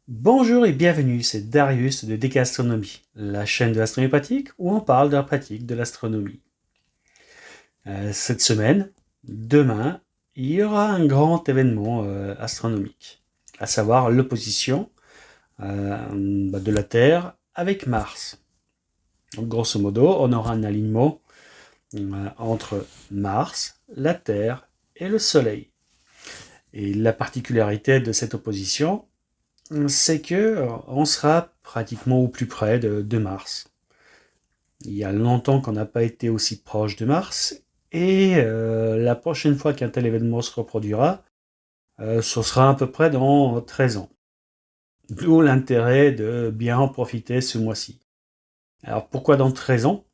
Bonjour et bienvenue, c'est Darius de DK Astronomie, la chaîne de l'astronomie pratique où on parle de la pratique de l'astronomie. Cette semaine, demain, il y aura un grand événement astronomique, à savoir l'opposition de la Terre avec Mars. Donc, grosso modo, on aura un alignement entre Mars, la Terre et le Soleil. Et la particularité de cette opposition, c'est que on sera pratiquement au plus près de Mars. Il y a longtemps qu'on n'a pas été aussi proche de Mars, et la prochaine fois qu'un tel événement se reproduira, ce sera à peu près dans 13 ans. D'où l'intérêt de bien en profiter ce mois-ci. Alors pourquoi dans 13 ans?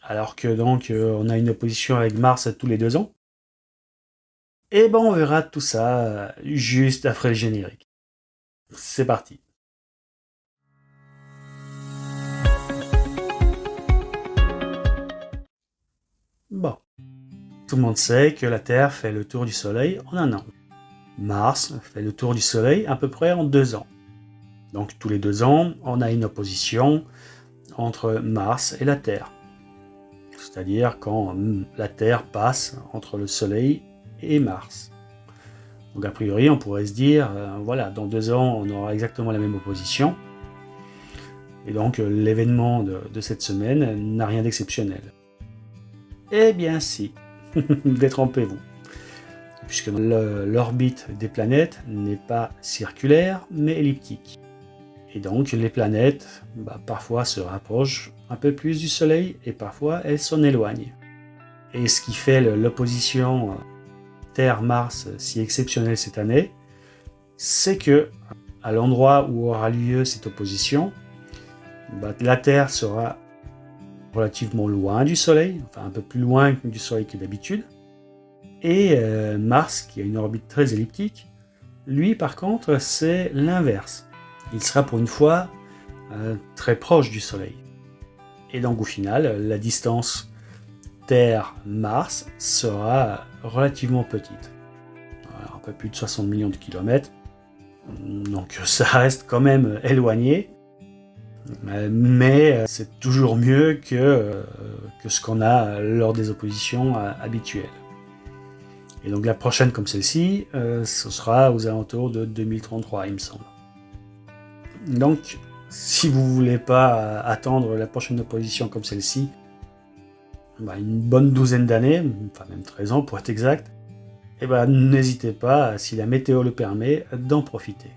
Alors que donc on a une opposition avec Mars tous les 2 ans? Et ben on verra tout ça juste après le générique. C'est parti. Bon, tout le monde sait que la Terre fait le tour du Soleil en un an. Mars fait le tour du Soleil à peu près en 2 ans. Donc tous les 2 ans, on a une opposition entre Mars et la Terre. C'est-à-dire quand la Terre passe entre le Soleil et Mars. Donc a priori, on pourrait se dire, voilà, dans 2 ans, on aura exactement la même opposition. Et donc l'événement de cette semaine n'a rien d'exceptionnel. Eh bien si, détrompez-vous. Puisque l'orbite des planètes n'est pas circulaire, mais elliptique. Et donc les planètes, parfois se rapprochent un peu plus du Soleil et parfois elles s'en éloignent. Et ce qui fait l'opposition Terre-Mars si exceptionnelle cette année, c'est que à l'endroit où aura lieu cette opposition, la Terre sera relativement loin du Soleil, enfin un peu plus loin du Soleil que d'habitude, et Mars, qui a une orbite très elliptique, lui par contre c'est l'inverse. Il sera pour une fois très proche du Soleil. Et donc au final, la distance Terre-Mars sera relativement petite. Un peu plus de 60 millions de kilomètres. Donc ça reste quand même éloigné. Mais c'est toujours mieux que ce qu'on a lors des oppositions habituelles. Et donc la prochaine comme celle-ci, ce sera aux alentours de 2033, il me semble. Donc, si vous voulez pas attendre la prochaine opposition comme celle-ci, une bonne douzaine d'années, enfin même 13 ans pour être exact, n'hésitez pas, si la météo le permet, d'en profiter.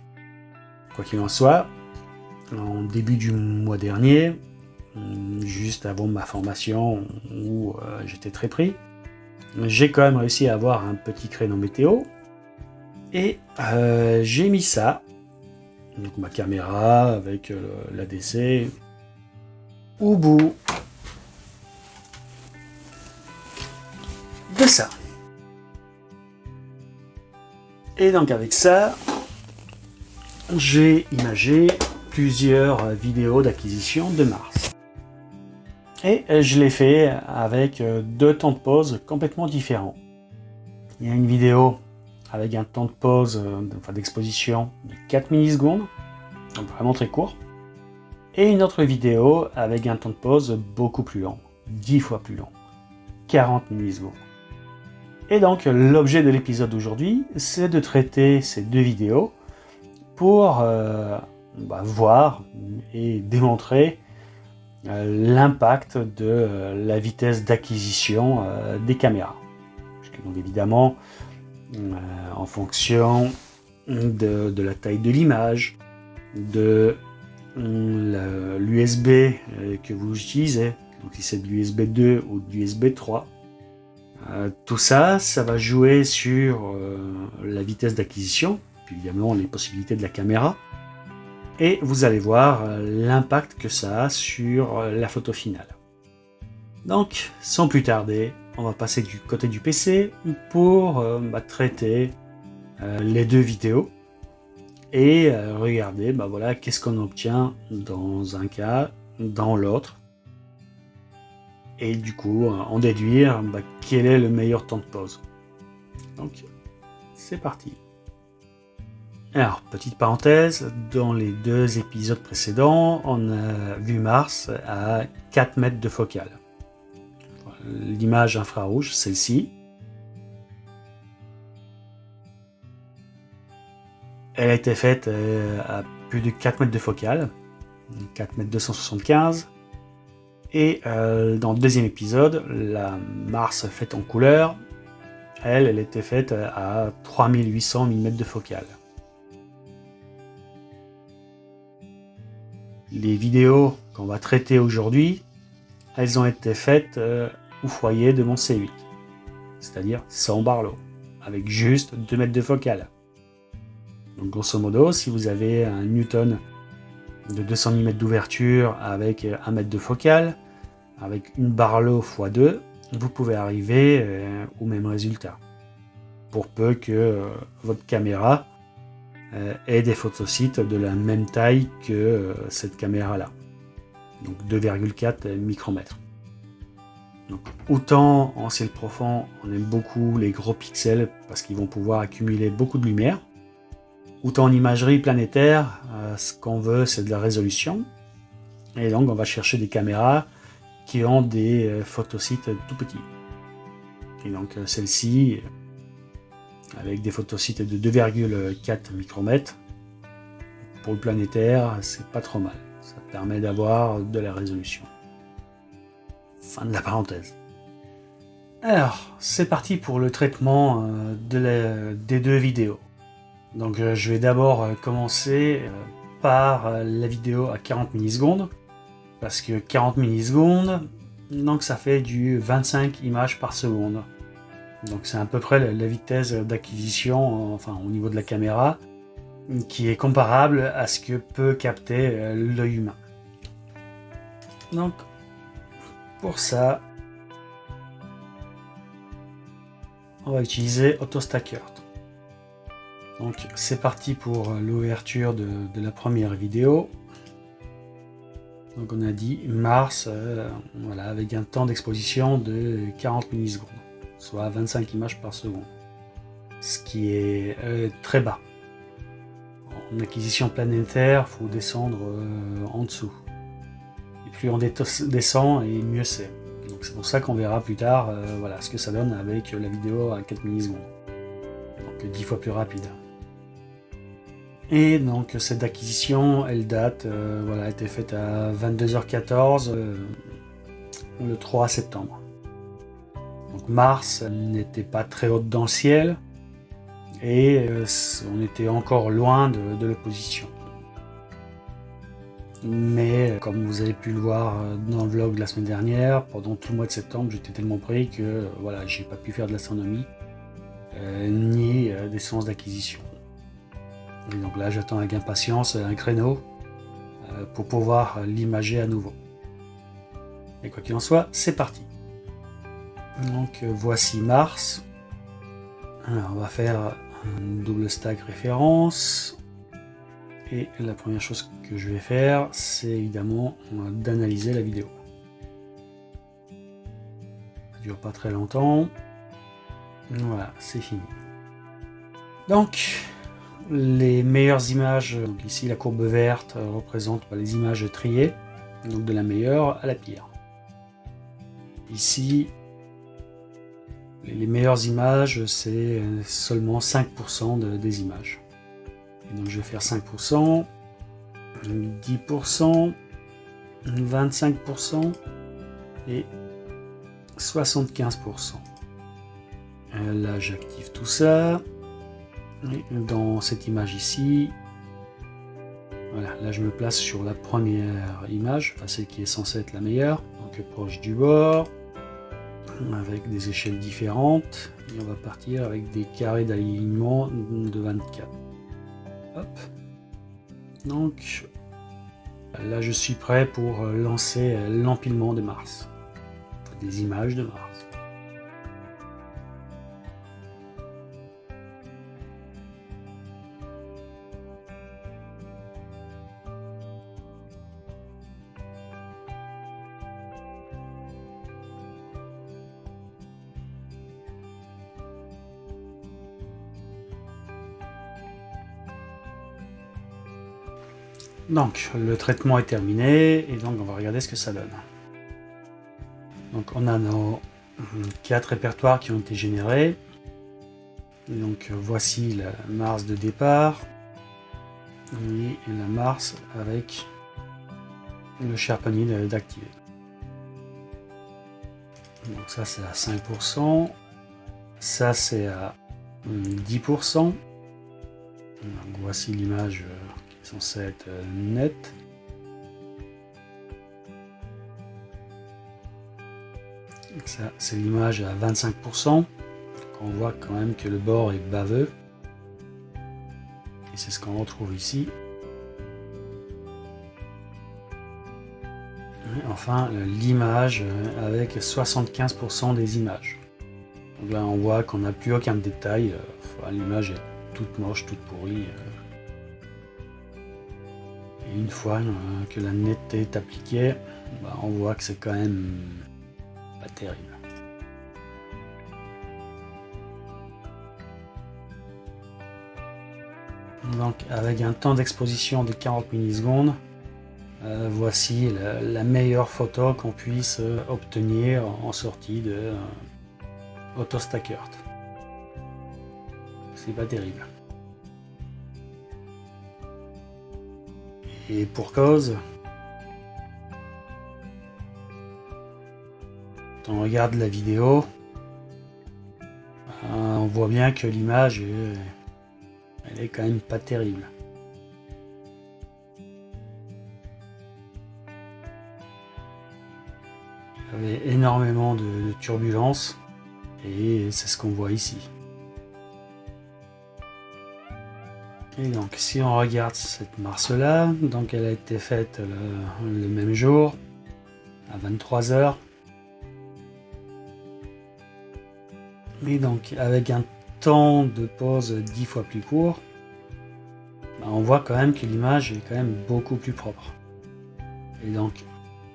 Quoi qu'il en soit, en début du mois dernier, juste avant ma formation où j'étais très pris, j'ai quand même réussi à avoir un petit créneau météo et j'ai mis ça, donc ma caméra avec l'ADC, au bout de ça. Et donc avec ça, j'ai imagé plusieurs vidéos d'acquisition de Mars. Et je l'ai fait avec 2 temps de pause complètement différents. Il y a une vidéo avec un temps de pause, d'exposition de 4 millisecondes, donc vraiment très court. Et une autre vidéo avec un temps de pause beaucoup plus long, 10 fois plus long, 40 millisecondes. Et donc l'objet de l'épisode d'aujourd'hui, c'est de traiter ces 2 vidéos pour voir et démontrer l'impact de la vitesse d'acquisition des caméras. Puisque donc évidemment, en fonction de la taille de l'image, de l'USB que vous utilisez, donc si c'est de l'USB 2 ou de l'USB 3, tout ça, ça va jouer sur la vitesse d'acquisition, puis évidemment les possibilités de la caméra, et vous allez voir l'impact que ça a sur la photo finale. Donc, sans plus tarder, on va passer du côté du PC pour traiter les 2 vidéos et regarder qu'est-ce qu'on obtient dans un cas, dans l'autre, et du coup en déduire quel est le meilleur temps de pause. Donc, c'est parti. Alors, petite parenthèse, dans les 2 épisodes précédents, on a vu Mars à 4 mètres de focale. L'image infrarouge, celle-ci, elle a été faite à plus de 4 mètres de focale, 4 mètres 275. Et dans le 2e épisode, la Mars faite en couleur, elle était faite à 3800 mm de focale. Les vidéos qu'on va traiter aujourd'hui, elles ont été faites au foyer de mon C8, c'est-à-dire sans Barlow, avec juste 2 mètres de focale. Donc grosso modo, si vous avez un Newton de 200 mm d'ouverture avec 1 mètre de focale, avec une Barlow x2, vous pouvez arriver au même résultat. Pour peu que votre caméra ait des photosites de la même taille que cette caméra-là. Donc 2,4 micromètres. Donc, autant en ciel profond, on aime beaucoup les gros pixels parce qu'ils vont pouvoir accumuler beaucoup de lumière. Autant en imagerie planétaire, ce qu'on veut, c'est de la résolution. Et donc, on va chercher des caméras qui ont des photosites tout petits. Et donc, celle-ci, avec des photosites de 2,4 micromètres, pour le planétaire, c'est pas trop mal. Ça permet d'avoir de la résolution. Fin de la parenthèse. Alors, c'est parti pour le traitement des 2 vidéos. Donc je vais d'abord commencer par la vidéo à 40 millisecondes, parce que 40 millisecondes, donc ça fait du 25 images par seconde. Donc c'est à peu près la vitesse d'acquisition, enfin au niveau de la caméra, qui est comparable à ce que peut capter l'œil humain. Donc pour ça, on va utiliser AutoStacker. Donc c'est parti pour l'ouverture de la première vidéo. Donc on a dit Mars, voilà, avec un temps d'exposition de 40 millisecondes, soit 25 images par seconde, ce qui est très bas. En acquisition planétaire, il faut descendre en dessous. Et plus on descend, et mieux c'est. Donc c'est pour ça qu'on verra plus tard voilà, ce que ça donne avec la vidéo à 4 millisecondes. Donc 10 fois plus rapide. Et donc cette acquisition, elle date, voilà, a été faite à 22h14 le 3 septembre. Donc Mars n'était pas très haute dans le ciel et on était encore loin de l'opposition. Mais comme vous avez pu le voir dans le vlog de la semaine dernière, pendant tout le mois de septembre, j'étais tellement pris que voilà, j'ai pas pu faire de l'astronomie ni des séances d'acquisition. Et donc là, j'attends avec impatience un créneau pour pouvoir l'imager à nouveau. Et quoi qu'il en soit, c'est parti. Donc voici Mars. Alors, on va faire un double stack référence. Et la première chose que je vais faire, c'est évidemment d'analyser la vidéo. Ça dure pas très longtemps. Voilà, c'est fini. Donc, les meilleures images, donc ici la courbe verte représente les images triées, donc de la meilleure à la pire. Ici, les meilleures images, c'est seulement 5% des images. Et donc je vais faire 5%, 10%, 25% et 75%. Là, j'active tout ça. Et dans cette image ici, voilà, là je me place sur la première image, enfin celle qui est censée être la meilleure, donc proche du bord, avec des échelles différentes, et on va partir avec des carrés d'alignement de 24. Hop. Donc là je suis prêt pour lancer l'empilement de Mars, des images de Mars. Donc le traitement est terminé et donc on va regarder ce que ça donne. Donc on a nos 4 répertoires qui ont été générés. Et donc voici la Mars de départ et la Mars avec le Sherpani d'activer. Donc ça c'est à 5%, ça c'est à 10%. Donc voici l'image qui est censée être nette. Ça c'est l'image à 25%. On voit quand même que le bord est baveux. Et c'est ce qu'on retrouve ici. Et enfin l'image avec 75% des images. Donc là on voit qu'on n'a plus aucun détail. L'image est toute moche, toute pourrie. Et une fois que la netteté est appliquée, on voit que c'est quand même pas terrible. Donc avec un temps d'exposition de 40 millisecondes, voici la meilleure photo qu'on puisse obtenir en sortie de AutoStackert. C'est pas terrible. Et pour cause, quand on regarde la vidéo, on voit bien que l'image elle est quand même pas terrible. Il y avait énormément de turbulences et c'est ce qu'on voit ici. Et donc si on regarde cette Mars là, donc elle a été faite le même jour à 23 h. Et donc avec un temps de pause 10 fois plus court, on voit quand même que l'image est quand même beaucoup plus propre. Et donc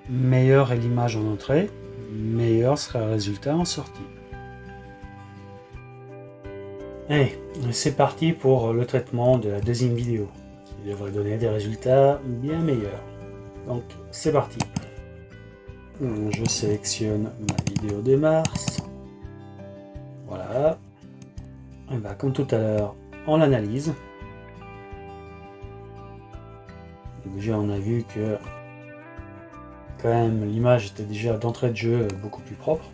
meilleure est l'image en entrée, meilleur sera le résultat en sortie. Et c'est parti pour le traitement de la deuxième vidéo, qui devrait donner des résultats bien meilleurs. Donc c'est parti. Je sélectionne ma vidéo de Mars. Voilà. Et comme tout à l'heure, on l'analyse. Déjà on a vu que quand même l'image était déjà d'entrée de jeu beaucoup plus propre.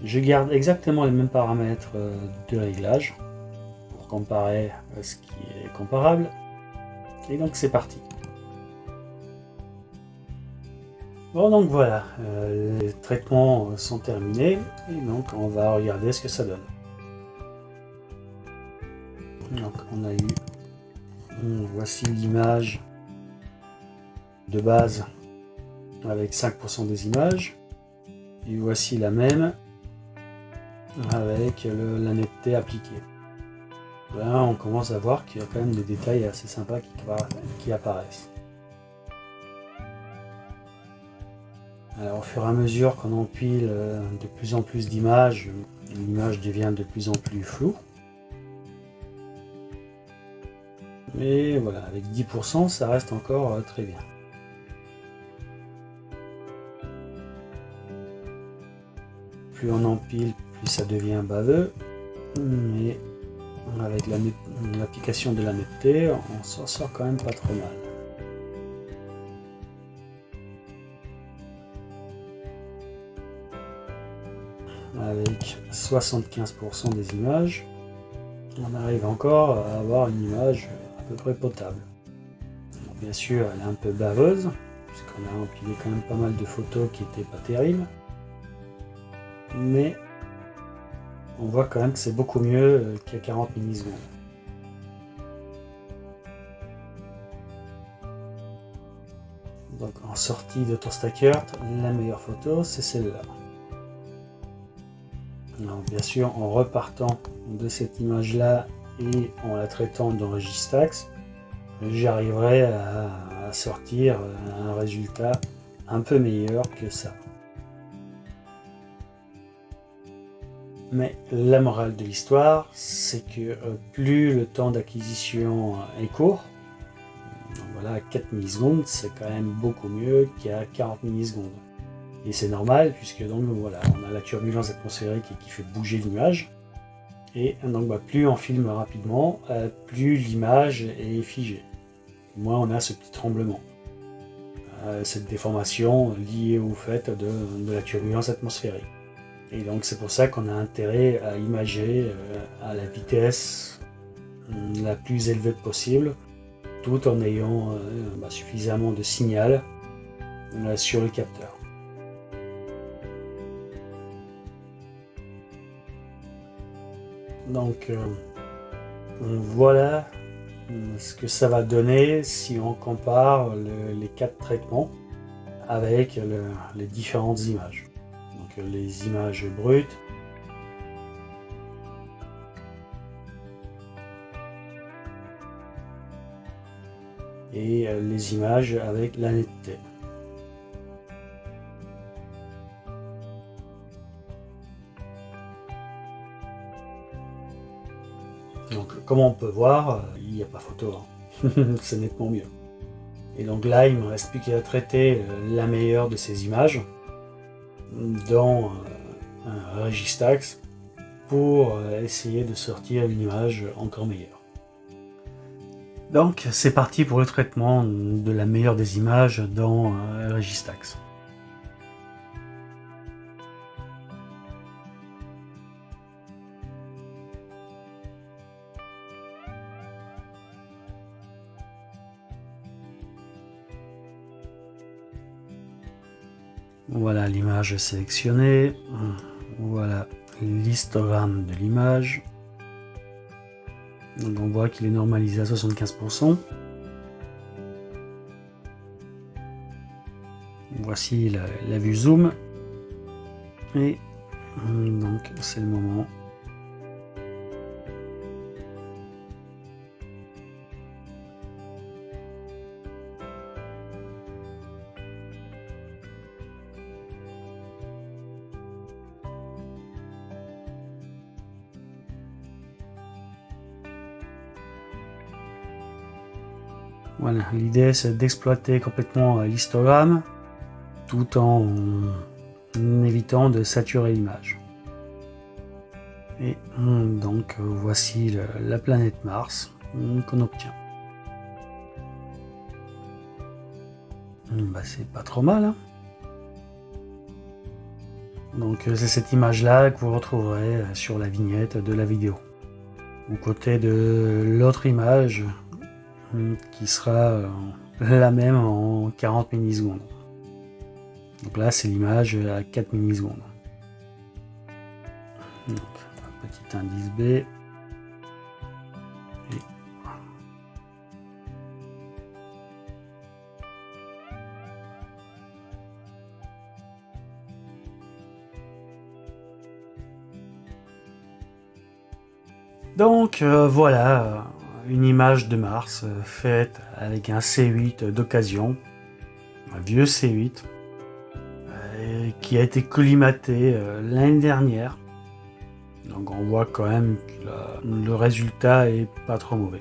Je garde exactement les mêmes paramètres de réglage pour comparer ce qui est comparable. Et donc c'est parti. Bon donc voilà, les traitements sont terminés et donc on va regarder ce que ça donne. Donc on a eu, voici l'image de base avec 5% des images et voici la même avec la netteté appliquée. Là on commence à voir qu'il y a quand même des détails assez sympas qui apparaissent. Alors au fur et à mesure qu'on empile de plus en plus d'images, l'image devient de plus en plus floue. Mais voilà, avec 10% ça reste encore très bien. Plus on empile, plus ça devient baveux. Mais avec l'application de la netteté, on s'en sort quand même pas trop mal. Avec 75% des images, on arrive encore à avoir une image à peu près potable. Alors, bien sûr, elle est un peu baveuse, puisqu'on a empilé quand même pas mal de photos qui n'étaient pas terribles. Mais on voit quand même que c'est beaucoup mieux qu'à 40 millisecondes. Donc en sortie d'AutoStackert, la meilleure photo c'est celle-là. Bien sûr, en repartant de cette image là et en la traitant dans Registax, j'arriverai à sortir un résultat un peu meilleur que ça. Mais la morale de l'histoire, c'est que plus le temps d'acquisition est court, Donc voilà, 4 millisecondes, c'est quand même beaucoup mieux qu'à 40 millisecondes. Et c'est normal, puisque donc voilà, on a la turbulence atmosphérique qui fait bouger l'image. Et donc plus on filme rapidement, plus l'image est figée. Moins on a ce petit tremblement. Cette déformation liée au fait de la turbulence atmosphérique. Et donc c'est pour ça qu'on a intérêt à imager à la vitesse la plus élevée possible, tout en ayant suffisamment de signal sur le capteur. Donc voilà ce que ça va donner si on compare les 4 traitements avec les différentes images. Donc les images brutes, et les images avec la netteté. Donc comme on peut voir, il n'y a pas photo, hein. C'est nettement mieux. Et donc là, il ne me reste plus qu'à traiter la meilleure de ces images dans un Registax pour essayer de sortir une image encore meilleure. Donc c'est parti pour le traitement de la meilleure des images dans Registax. Voilà l'image sélectionnée, voilà l'histogramme de l'image. Donc on voit qu'il est normalisé à 75%. Voici la vue zoom. Et donc c'est le moment. Voilà, l'idée c'est d'exploiter complètement l'histogramme tout en évitant de saturer l'image. Et donc voici la planète Mars qu'on obtient. C'est pas trop mal, hein. Donc c'est cette image là que vous retrouverez sur la vignette de la vidéo, aux côtés de l'autre image qui sera la même en 40 millisecondes. Donc là c'est l'image à 4 millisecondes. Donc un petit indice B. Et donc voilà une image de Mars faite avec un C8 d'occasion, un vieux C8 qui a été collimaté l'année dernière. Donc on voit quand même que le résultat est pas trop mauvais.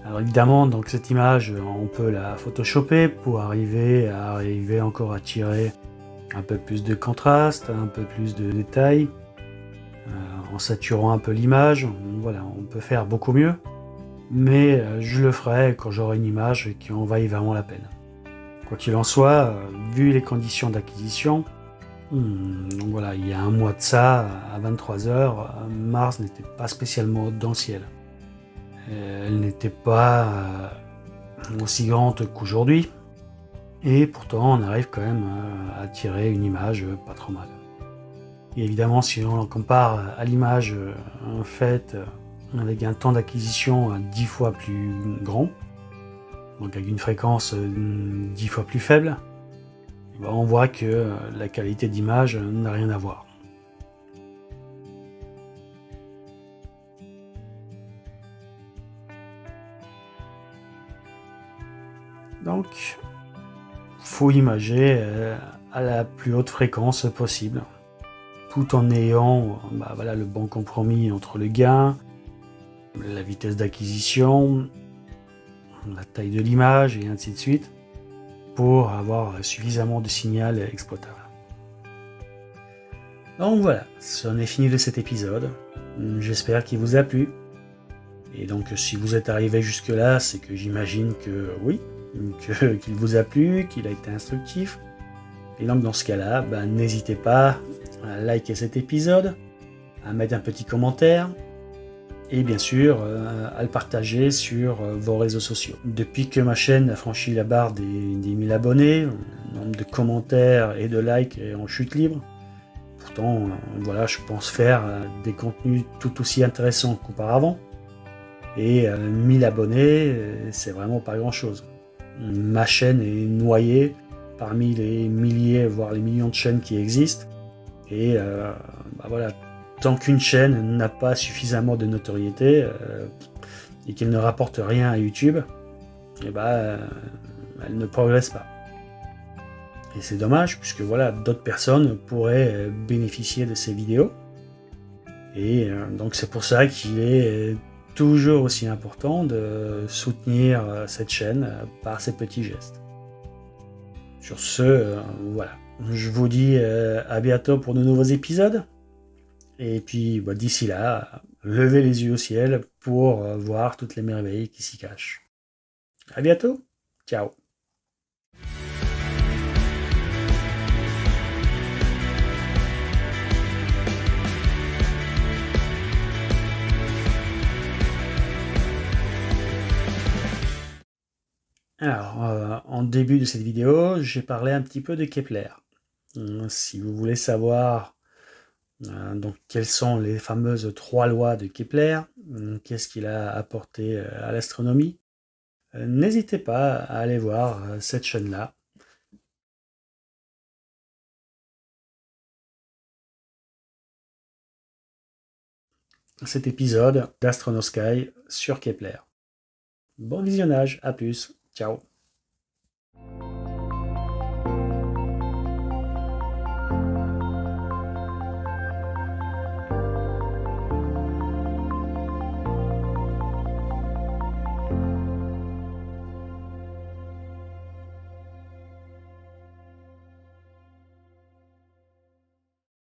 Alors évidemment, donc cette image, on peut la photoshopper pour arriver encore à tirer un peu plus de contraste, un peu plus de détails, en saturant un peu l'image. Voilà, on peut faire beaucoup mieux, mais je le ferai quand j'aurai une image qui en vaille vraiment la peine. Quoi qu'il en soit, vu les conditions d'acquisition, donc voilà, il y a un mois de ça, à 23h, Mars n'était pas spécialement dans le ciel. Elle n'était pas aussi grande qu'aujourd'hui, et pourtant on arrive quand même à tirer une image pas trop mal. Et évidemment, si on compare à l'image faite avec un temps d'acquisition 10 fois plus grand, donc avec une fréquence 10 fois plus faible, on voit que la qualité d'image n'a rien à voir. Donc, faut imager à la plus haute fréquence possible, tout en ayant le bon compromis entre le gain, la vitesse d'acquisition, la taille de l'image et ainsi de suite, pour avoir suffisamment de signal exploitable. Donc voilà, c'en est fini de cet épisode. J'espère qu'il vous a plu. Et donc si vous êtes arrivé jusque là, c'est que j'imagine que oui, qu'il vous a plu, qu'il a été instructif. Et donc dans ce cas-là, n'hésitez pas à liker cet épisode, à mettre un petit commentaire, et bien sûr à le partager sur vos réseaux sociaux. Depuis que ma chaîne a franchi la barre des 1000 abonnés, le nombre de commentaires et de likes est en chute libre. Pourtant, voilà, je pense faire des contenus tout aussi intéressants qu'auparavant. Et 1000 abonnés, c'est vraiment pas grand-chose. Ma chaîne est noyée parmi les milliers, voire les millions de chaînes qui existent. Et voilà, tant qu'une chaîne n'a pas suffisamment de notoriété et qu'elle ne rapporte rien à YouTube, elle ne progresse pas. Et c'est dommage, puisque voilà, d'autres personnes pourraient bénéficier de ces vidéos. Et donc c'est pour ça qu'il est toujours aussi important de soutenir cette chaîne par ces petits gestes. Sur ce, voilà. Je vous dis à bientôt pour de nouveaux épisodes. Et puis d'ici là, levez les yeux au ciel pour voir toutes les merveilles qui s'y cachent. À bientôt. Ciao. Alors, en début de cette vidéo, j'ai parlé un petit peu de Kepler. Si vous voulez savoir donc quelles sont les fameuses 3 lois de Kepler, qu'est-ce qu'il a apporté à l'astronomie, n'hésitez pas à aller voir cette chaîne-là. Cet épisode d'Astronosky sur Kepler. Bon visionnage, à plus, ciao.